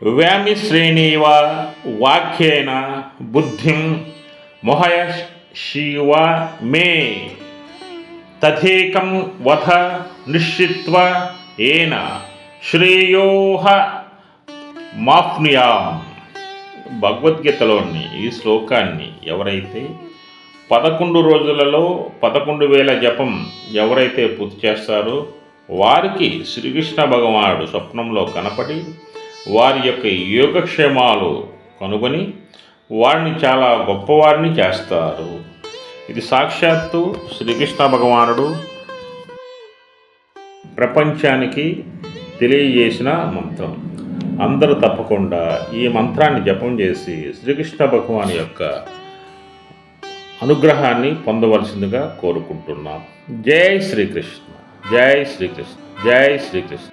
వ్యామిశ్రేణీవ వాక్యేన బుద్ధిం మోహయ శివ మే తథేకం వథ నిశ్చిత్వ ఏన శ్రేయోహ మాప్నుయాం. భగవద్గీతలోని ఈ శ్లోకాన్ని ఎవరైతే 11 రోజులలో 11,000 జపం ఎవరైతే పూర్తి చేస్తారో వారికి శ్రీకృష్ణ భగవానుడు స్వప్నంలో కనపడి వారి యొక్క యోగక్షేమాలు కనుగొని వారిని చాలా గొప్పవారిని చేస్తారు. ఇది సాక్షాత్తు శ్రీకృష్ణ భగవానుడు ప్రపంచానికి తెలియజేసిన మంత్రం. అందరూ తప్పకుండా ఈ మంత్రాన్ని జపం చేసి శ్రీకృష్ణ భగవాన్ యొక్క అనుగ్రహాన్ని పొందవలసిందిగా కోరుకుంటున్నాం. జై శ్రీకృష్ణ, జై శ్రీకృష్ణ, జై శ్రీకృష్ణ.